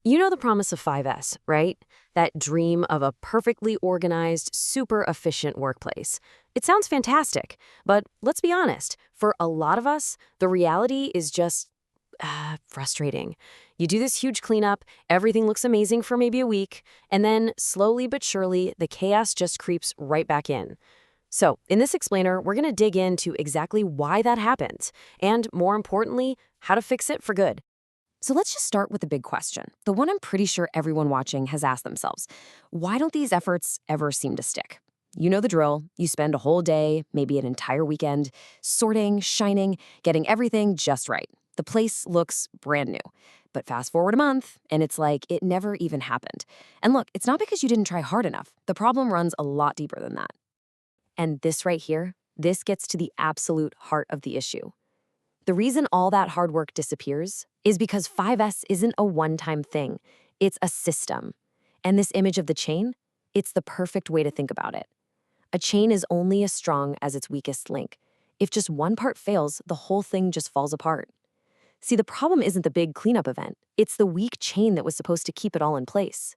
You know the promise of 5S, right? That dream of a perfectly organized, super efficient workplace. It sounds fantastic, but let's be honest, for a lot of us, the reality is just frustrating. You do this huge cleanup, everything looks amazing for maybe a week, and then slowly but surely, the chaos just creeps right back in. So, in this explainer, we're going to dig into exactly why that happens, and more importantly, how to fix it for good. So let's just start with the big question, the one I'm pretty sure everyone watching has asked themselves. Why don't these efforts ever seem to stick? You know the drill. You spend a whole day, maybe an entire weekend, sorting, shining, getting everything just right. The place looks brand new. But fast forward a month, and it's like it never even happened. And look, it's not because you didn't try hard enough. The problem runs a lot deeper than that. And this right here, this gets to the absolute heart of the issue. The reason all that hard work disappears is because 5S isn't a one-time thing. It's a system. And this image of the chain, it's the perfect way to think about it. A chain is only as strong as its weakest link. If just one part fails, the whole thing just falls apart. See, the problem isn't the big cleanup event. It's the weak chain that was supposed to keep it all in place.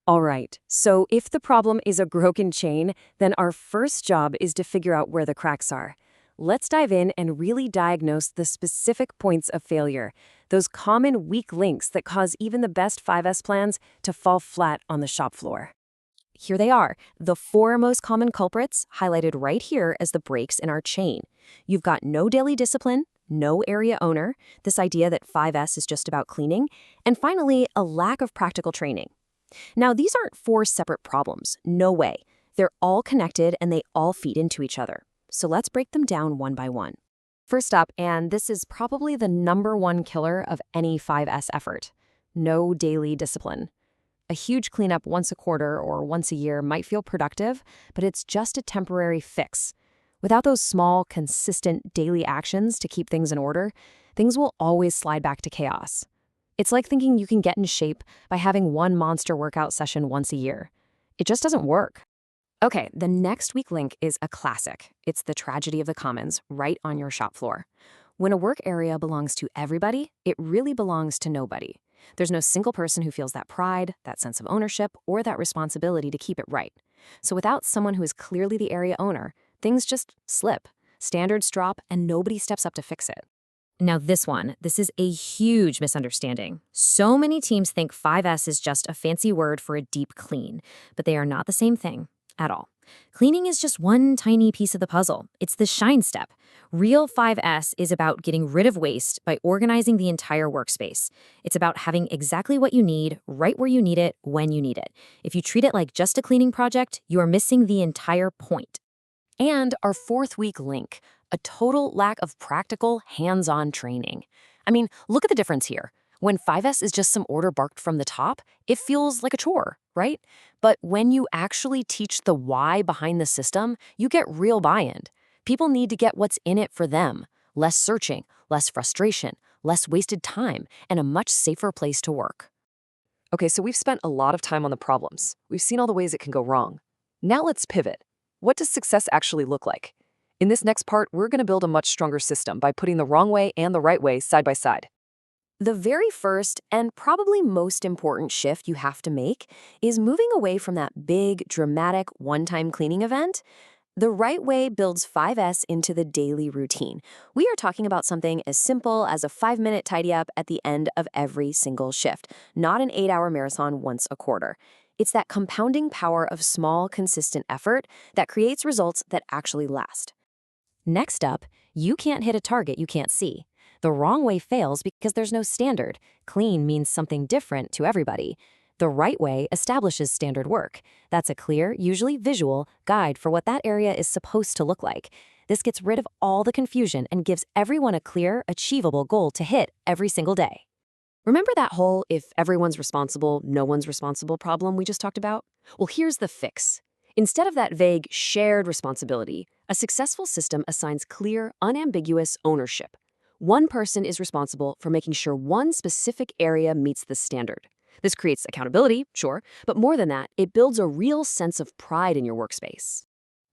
All right, so if the problem is a broken chain, then our first job is to figure out where the cracks are. Let's dive in and really diagnose the specific points of failure, those common weak links that cause even the best 5S plans to fall flat on the shop floor. Here they are, the four most common culprits highlighted right here as the breaks in our chain. You've got no daily discipline, no area owner, this idea that 5S is just about cleaning, and finally, a lack of practical training. Now, these aren't four separate problems. No way. They're all connected and they all feed into each other. So let's break them down one by one. First up, and this is probably the number one killer of any 5S effort, no daily discipline. A huge cleanup once a quarter or once a year might feel productive, but it's just a temporary fix. Without those small, consistent daily actions to keep things in order, things will always slide back to chaos. It's like thinking you can get in shape by having one monster workout session once a year. It just doesn't work. Okay, the next weak link is a classic. It's the tragedy of the commons, right on your shop floor. When a work area belongs to everybody, it really belongs to nobody. There's no single person who feels that pride, that sense of ownership, or that responsibility to keep it right. So without someone who is clearly the area owner, things just slip. Standards drop, and nobody steps up to fix it. Now this is a huge misunderstanding. So many teams think 5S is just a fancy word for a deep clean, but they are not the same thing at all. Cleaning is just one tiny piece of the puzzle. It's the shine step. Real 5S is about getting rid of waste by organizing the entire workspace. It's about having exactly what you need, right where you need it, when you need it. If you treat it like just a cleaning project, you are missing the entire point. And our fourth weak link, a total lack of practical, hands-on training. I mean, look at the difference here. When 5S is just some order barked from the top, it feels like a chore, right? But when you actually teach the why behind the system, you get real buy-in. People need to get what's in it for them. Less searching, less frustration, less wasted time, and a much safer place to work. Okay, so we've spent a lot of time on the problems. We've seen all the ways it can go wrong. Now let's pivot. What does success actually look like? In this next part, we're going to build a much stronger system by putting the wrong way and the right way side by side. The very first and probably most important shift you have to make is moving away from that big, dramatic, one-time cleaning event. The right way builds 5S into the daily routine. We are talking about something as simple as a 5-minute tidy up at the end of every single shift, not an 8-hour marathon once a quarter. It's that compounding power of small, consistent effort that creates results that actually last. Next up, you can't hit a target you can't see. The wrong way fails because there's no standard. Clean means something different to everybody. The right way establishes standard work. That's a clear, usually visual, guide for what that area is supposed to look like. This gets rid of all the confusion and gives everyone a clear, achievable goal to hit every single day. Remember that whole if everyone's responsible, no one's responsible problem we just talked about? Well, here's the fix. Instead of that vague, shared responsibility, a successful system assigns clear, unambiguous ownership. One person is responsible for making sure one specific area meets the standard. This creates accountability, sure, but more than that, it builds a real sense of pride in your workspace.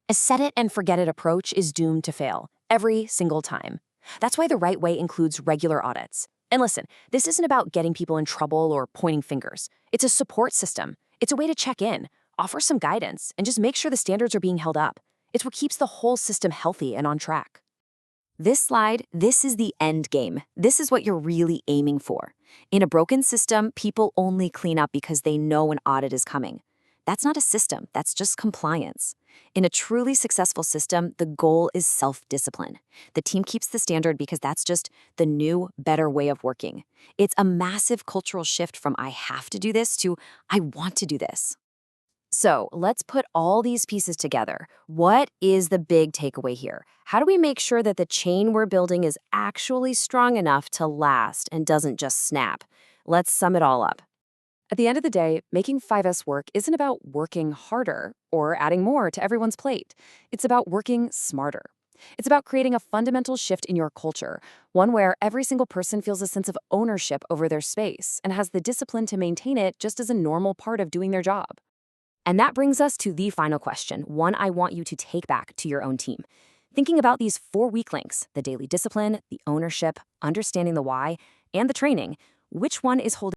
A set-it-and-forget-it approach is doomed to fail, every single time. That's why the right way includes regular audits. And listen, this isn't about getting people in trouble or pointing fingers. It's a support system. It's a way to check in, offer some guidance, and just make sure the standards are being held up. It's what keeps the whole system healthy and on track. This slide, this is the end game. This is what you're really aiming for. In a broken system, people only clean up because they know an audit is coming. That's not a system, that's just compliance. In a truly successful system, the goal is self-discipline. The team keeps the standard because that's just the new, better way of working. It's a massive cultural shift from I have to do this to I want to do this. So let's put all these pieces together. What is the big takeaway here? How do we make sure that the chain we're building is actually strong enough to last and doesn't just snap? Let's sum it all up. At the end of the day, making 5S work isn't about working harder or adding more to everyone's plate. It's about working smarter. It's about creating a fundamental shift in your culture, one where every single person feels a sense of ownership over their space and has the discipline to maintain it just as a normal part of doing their job. And that brings us to the final question, one I want you to take back to your own team. Thinking about these 4 weak links, the daily discipline, the ownership, understanding the why, and the training, which one is holding